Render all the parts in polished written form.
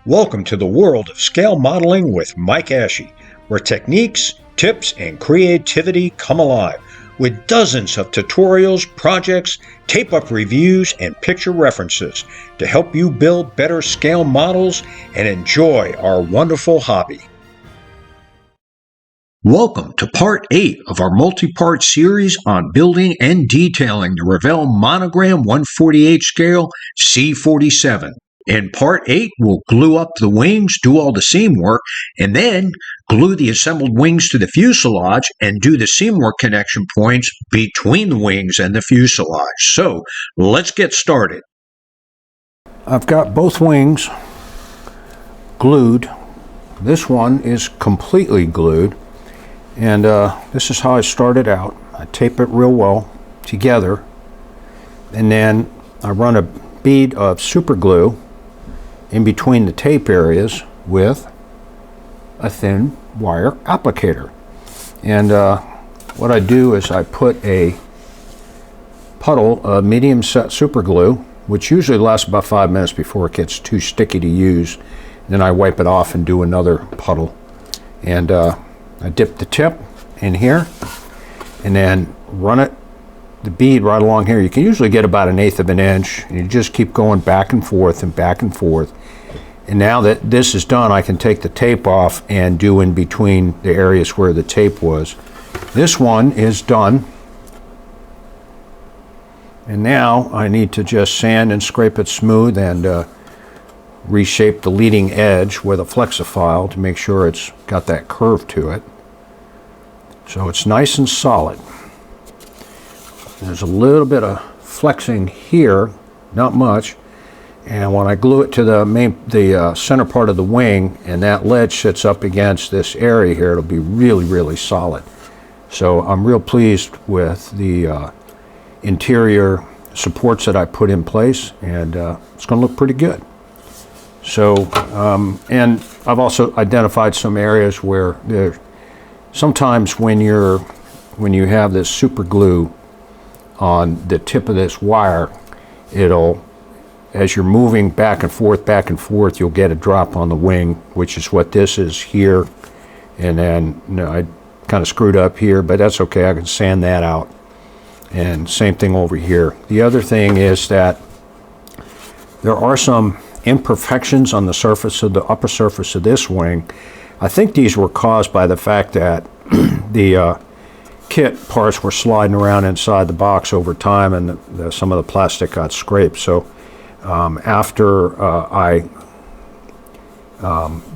Welcome to the world of scale modeling with Mike Ashe, where techniques, tips, and creativity come alive with dozens of tutorials, projects, tape-up reviews, and picture references to help you build better scale models and enjoy our wonderful hobby. Welcome to Part 8 of our multi-part series on building and detailing the Revell Monogram 148 scale C-47. In Part 8, we'll glue up the wings, do all the seam work, and then glue the assembled wings to the fuselage and do the seam work connection points between the wings and the fuselage. So, let's get started. I've got both wings glued. This one is completely glued. And this is how I started out. I tape it real well together, and then I run a bead of super glue in between the tape areas with a thin wire applicator. And what I do is I put a puddle of medium set super glue, which usually lasts about 5 minutes before it gets too sticky to use. And then I wipe it off and do another puddle. And I dip the tip in here and then run the bead right along here. You can usually get about 1/8 of an inch, and you just keep going back and forth and back and forth. And now that this is done, I can take the tape off and do in between the areas where the tape was. This one is done. And now I need to just sand and scrape it smooth and reshape the leading edge with a flexifile to make sure it's got that curve to it. So it's nice and solid. There's a little bit of flexing here, not much. And when I glue it to the center part of the wing, and that ledge sits up against this area here, it'll be really, really solid. So I'm real pleased with the interior supports that I put in place, and it's going to look pretty good. So, and I've also identified some areas where sometimes when you have this super glue on the tip of this wire, as you're moving back and forth, you'll get a drop on the wing, which is what this is here. And then I kind of screwed up here, but that's okay. I can sand that out. And same thing over here. The other thing is that there are some imperfections on the surface of the upper surface of this wing. I think these were caused by the fact that the kit parts were sliding around inside the box over time, and some of the plastic got scraped. So after I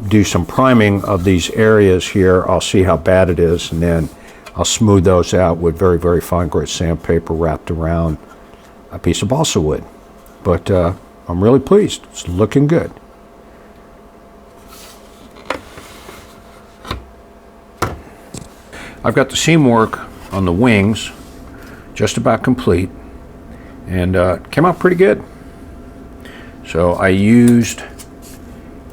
do some priming of these areas here, I'll see how bad it is, and then I'll smooth those out with very, very fine grit sandpaper wrapped around a piece of balsa wood. But I'm really pleased. It's looking good. I've got the seam work on the wings just about complete, and came out pretty good. So I used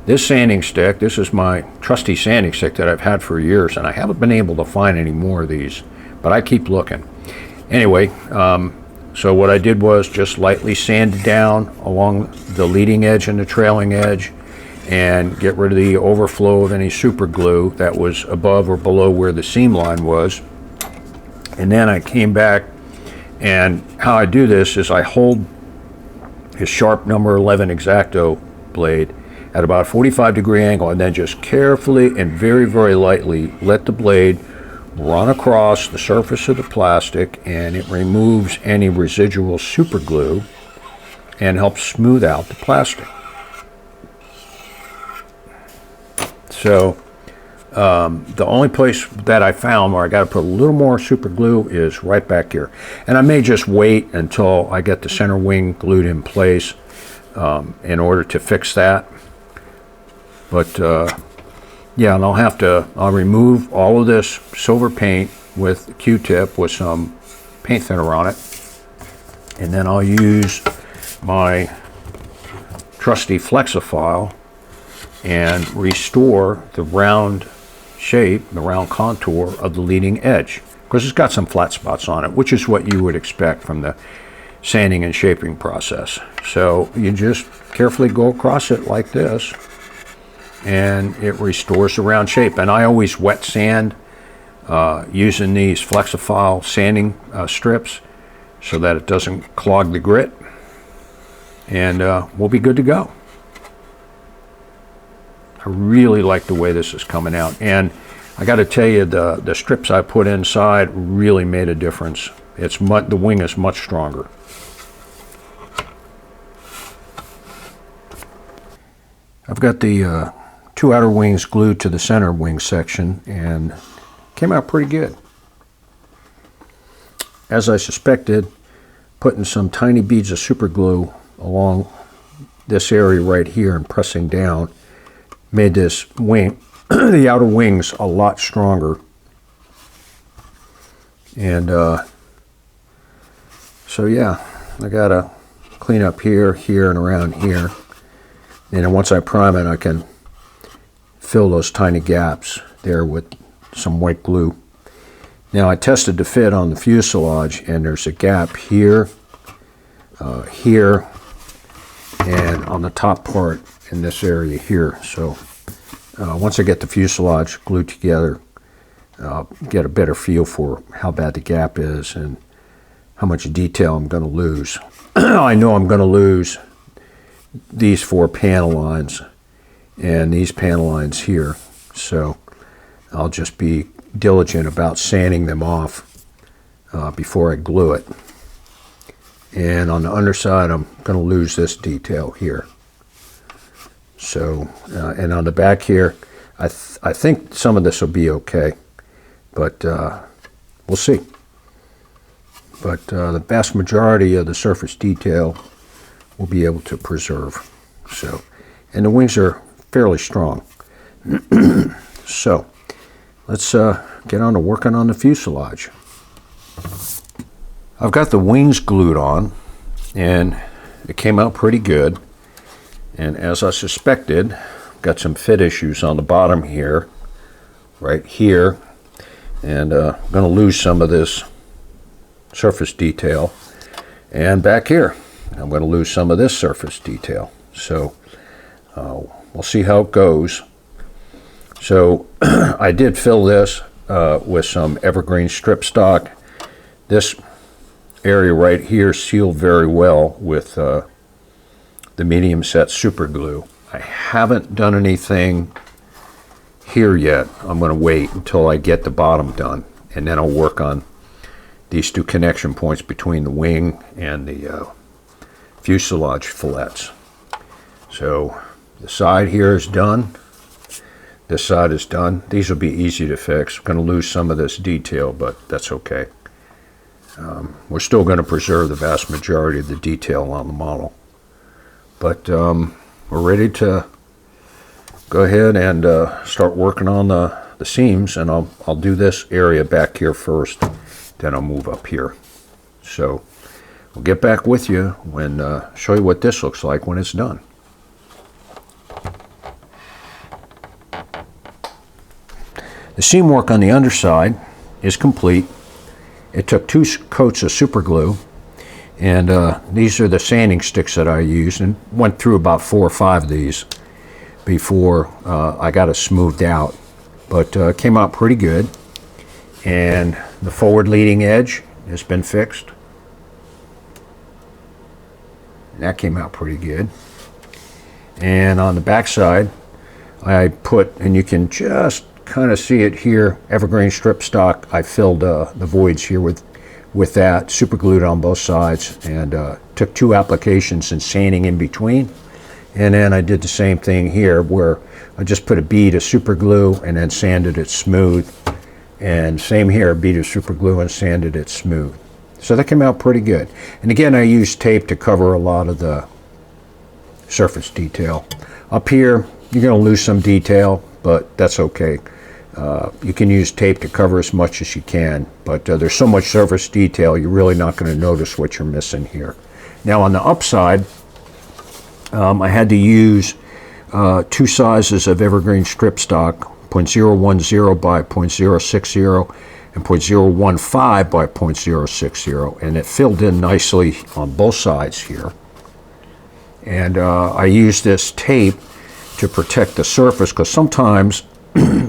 this sanding stick. This is my trusty sanding stick that I've had for years, and I haven't been able to find any more of these, but I keep looking. Anyway, so what I did was just lightly sand down along the leading edge and the trailing edge and get rid of the overflow of any super glue that was above or below where the seam line was. And then I came back, and how I do this is I hold a sharp number 11 X-Acto blade at about a 45-degree angle, and then just carefully and very, very lightly let the blade run across the surface of the plastic, and it removes any residual super glue and helps smooth out the plastic. So the only place that I found where I got to put a little more super glue is right back here. And I may just wait until I get the center wing glued in place in order to fix that. But yeah, and I'll remove all of this silver paint with Q-tip with some paint thinner on it. And then I'll use my trusty flexifile and restore the round shape, the round contour of the leading edge. Because it's got some flat spots on it, which is what you would expect from the sanding and shaping process. So you just carefully go across it like this, and it restores the round shape. And I always wet sand using these Flexifile sanding strips so that it doesn't clog the grit, and we'll be good to go. I really like the way this is coming out, and I got to tell you, the strips I put inside really made a difference. The wing is much stronger. I've got the 2 outer wings glued to the center wing section, and came out pretty good. As I suspected, putting some tiny beads of super glue along this area right here and pressing down made this wing, the outer wings, a lot stronger. And so yeah, I gotta clean up here, here, and around here. And then once I prime it, I can fill those tiny gaps there with some white glue. Now I tested the fit on the fuselage, and there's a gap here, here, and on the top part in this area here. So once I get the fuselage glued together, I'll get a better feel for how bad the gap is and how much detail I'm going to lose. I know I'm going to lose these 4 panel lines and these panel lines here, so I'll just be diligent about sanding them off before I glue it. And on the underside, I'm going to lose this detail here. So, and on the back here, I think some of this will be okay, but we'll see. But the vast majority of the surface detail we'll be able to preserve. So, and the wings are fairly strong. So, let's get on to working on the fuselage. I've got the wings glued on, and it came out pretty good. And as I suspected, got some fit issues on the bottom here, right here, and I'm going to lose some of this surface detail. And back here, I'm going to lose some of this surface detail. So we'll see how it goes. So I did fill this with some evergreen strip stock. This area right here sealed very well with the medium set super glue. I haven't done anything here yet. I'm going to wait until I get the bottom done, and then I'll work on these 2 connection points between the wing and the fuselage fillets. So the side here is done. This side is done. These will be easy to fix. I'm going to lose some of this detail, but that's okay. We're still going to preserve the vast majority of the detail on the model. But we're ready to go ahead and start working on the seams, and I'll do this area back here first, then I'll move up here. So we'll get back with you when show you what this looks like when it's done. The seam work on the underside is complete. It took 2 coats of super glue, and these are the sanding sticks that I used, and went through about 4 or 5 of these before I got it smoothed out, but came out pretty good. And the forward leading edge has been fixed. That came out pretty good. And on the back side, I put, and you can just kind of see it here, evergreen strip stock. I filled the voids here with that, super glued on both sides, and took 2 applications and sanding in between. And then I did the same thing here, where I just put a bead of super glue and then sanded it smooth. And same here, a bead of super glue and sanded it smooth. So that came out pretty good. And again, I used tape to cover a lot of the surface detail. Up here, you're going to lose some detail, but that's okay. You can use tape to cover as much as you can, but there's so much surface detail, you're really not going to notice what you're missing here. Now on the upside, I had to use 2 sizes of evergreen strip stock, 0.010 by 0.060 and 0.015 by 0.060, and it filled in nicely on both sides here. And I used this tape to protect the surface, because sometimes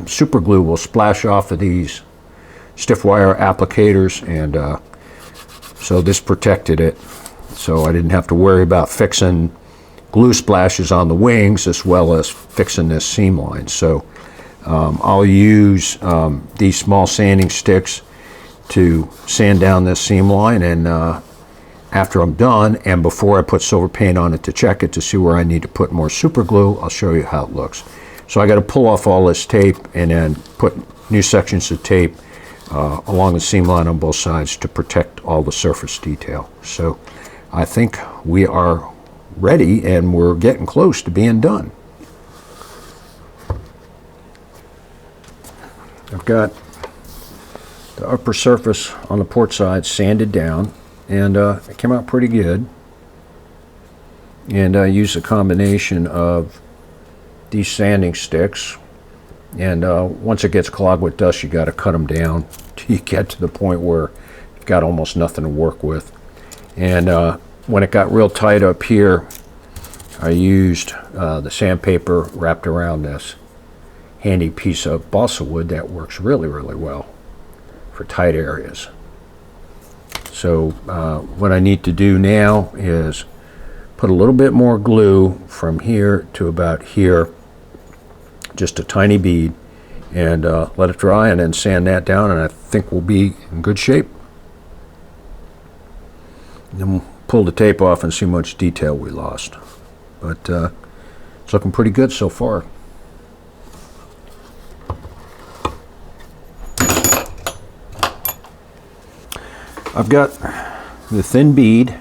super glue will splash off of these stiff wire applicators, and so this protected it, so I didn't have to worry about fixing glue splashes on the wings as well as fixing this seam line. So I'll use these small sanding sticks to sand down this seam line, and after I'm done and before I put silver paint on it to check it to see where I need to put more super glue, I'll show you how it looks. So I got to pull off all this tape and then put new sections of tape along the seam line on both sides to protect all the surface detail. So I think we are ready and we're getting close to being done. I've got the upper surface on the port side sanded down, and it came out pretty good. And I used a combination of these sanding sticks, and once it gets clogged with dust, you got to cut them down till you get to the point where you've got almost nothing to work with. And when it got real tight up here, I used the sandpaper wrapped around this handy piece of balsa wood that works really, really well for tight areas. So what I need to do now is put a little bit more glue from here to about here, just a tiny bead, and let it dry and then sand that down, and I think we'll be in good shape. Then we'll pull the tape off and see how much detail we lost. But it's looking pretty good so far. I've got the thin bead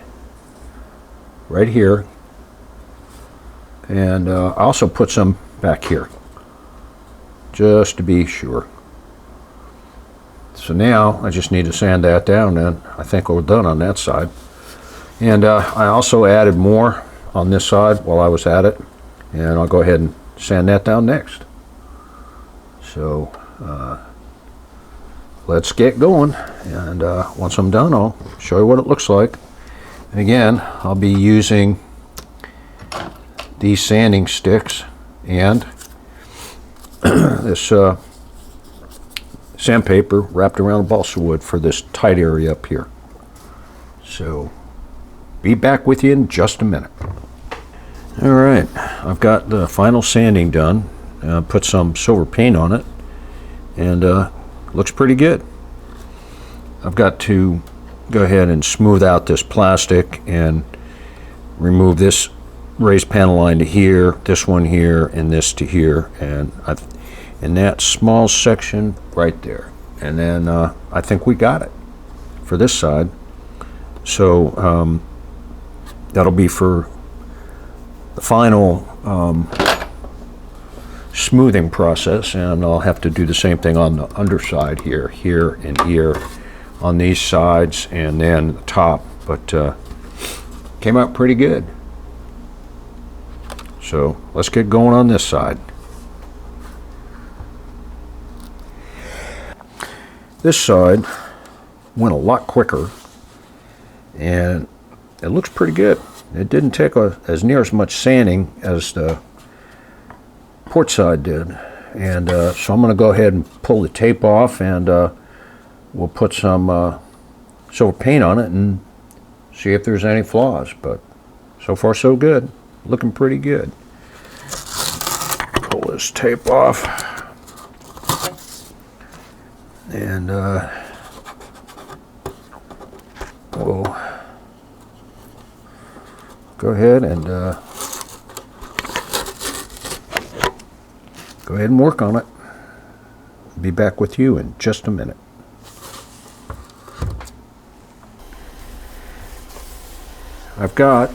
right here, and I also put some back here just to be sure. So now I just need to sand that down, and I think we're done on that side. And I also added more on this side while I was at it, and I'll go ahead and sand that down next. So let's get going, and once I'm done, I'll show you what it looks like. And again, I'll be using these sanding sticks and this sandpaper wrapped around the balsa wood for this tight area up here. So be back with you in just a minute. All right, I've got the final sanding done. Put some silver paint on it, and looks pretty good. I've got to go ahead and smooth out this plastic and remove this raised panel line to here, this one here, and this to here, and in that small section right there. And then I think we got it for this side. So that'll be for the final smoothing process, and I'll have to do the same thing on the underside here, and here on these sides, and then the top. But came out pretty good. So let's get going on this side. This side went a lot quicker, and it looks pretty good. It didn't take as near as much sanding as the port side did, and so I'm going to go ahead and pull the tape off, and we'll put some silver paint on it and see if there's any flaws. But so far so good, looking pretty good. Pull this tape off, and we'll go ahead and work on it. Be back with you in just a minute. I've got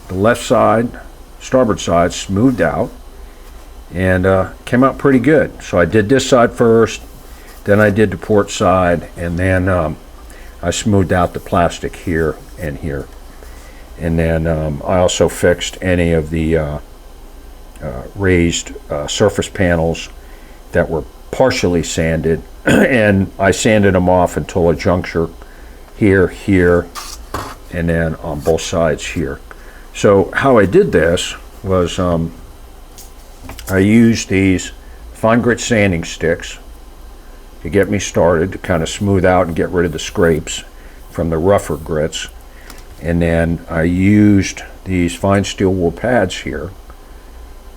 the left side, starboard side, smoothed out, and came out pretty good. So I did this side first, then I did the port side, and then I smoothed out the plastic here and here. And then I also fixed any of the raised surface panels that were partially sanded, and I sanded them off until a juncture here, and then on both sides here. So how I did this was I use these fine grit sanding sticks to get me started, to kind of smooth out and get rid of the scrapes from the rougher grits. And then I used these fine steel wool pads here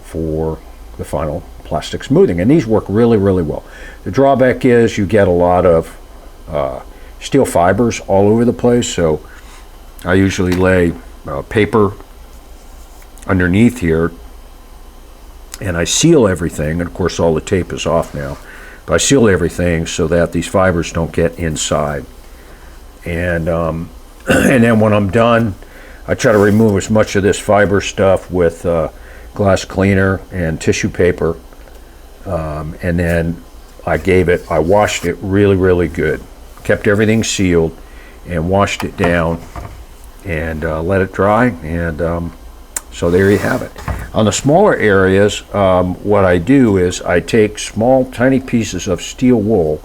for the final plastic smoothing, and these work really, really well. The drawback is you get a lot of steel fibers all over the place, so I usually lay paper underneath here, and I seal everything, and of course all the tape is off now, but I seal everything so that these fibers don't get inside. And and then when I'm done, I try to remove as much of this fiber stuff with glass cleaner and tissue paper, and then I washed it really, really good, kept everything sealed, and washed it down, and let it dry, and so there you have it. On the smaller areas, what I do is I take small, tiny pieces of steel wool,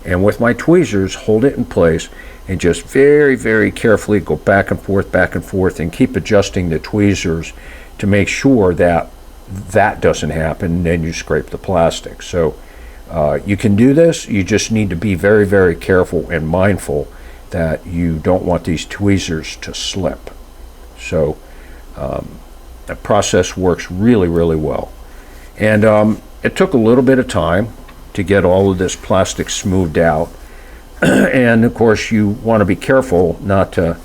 and with my tweezers hold it in place, and just very, very carefully go back and forth, and keep adjusting the tweezers to make sure that that doesn't happen, and then you scrape the plastic. So you can do this, you just need to be very, very careful and mindful that you don't want these tweezers to slip. So the process works really, really well. And it took a little bit of time to get all of this plastic smoothed out. And of course you want to be careful not to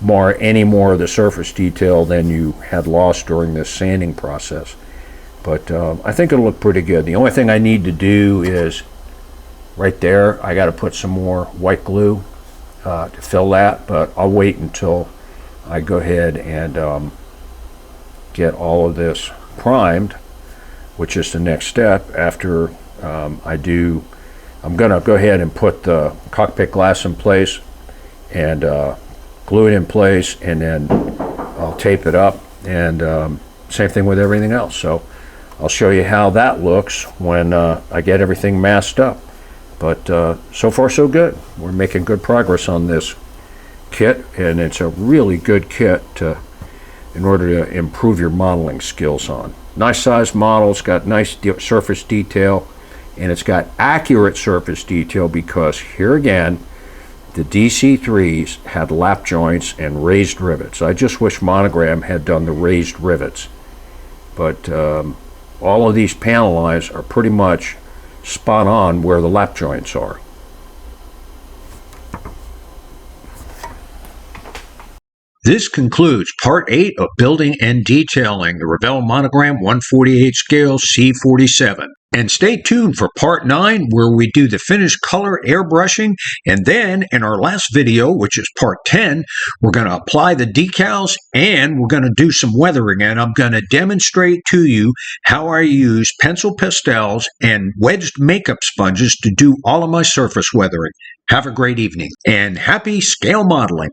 mar any more of the surface detail than you had lost during this sanding process. But I think it'll look pretty good. The only thing I need to do is right there, I got to put some more white glue to fill that, but I'll wait until I go ahead and get all of this primed, which is the next step after I'm going to go ahead and put the cockpit glass in place and glue it in place, and then I'll tape it up, and same thing with everything else. So I'll show you how that looks when I get everything masked up. But so far so good. We're making good progress on this kit, and it's a really good kit in order to improve your modeling skills on. Nice size model, it's got nice surface detail, and it's got accurate surface detail because here again, the DC3s had lap joints and raised rivets. I just wish Monogram had done the raised rivets. But all of these panel lines are pretty much spot on where the lap joints are. This concludes Part 8 of Building and Detailing the Revell Monogram 148 scale C-47. And stay tuned for Part 9, where we do the finished color airbrushing, and then in our last video, which is Part 10, we're going to apply the decals, and we're going to do some weathering, and I'm going to demonstrate to you how I use pencil pastels and wedged makeup sponges to do all of my surface weathering. Have a great evening, and happy scale modeling!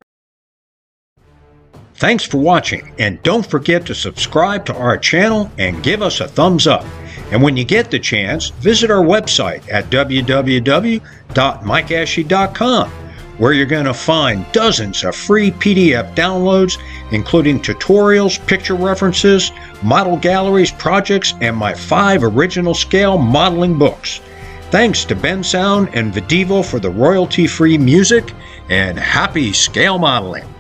Thanks for watching, and don't forget to subscribe to our channel and give us a thumbs up. And when you get the chance, visit our website at www.mikeashley.com, where you're going to find dozens of free PDF downloads, including tutorials, picture references, model galleries, projects, and my 5 original scale modeling books. Thanks to Ben Sound and Videvo for the royalty-free music, and happy scale modeling!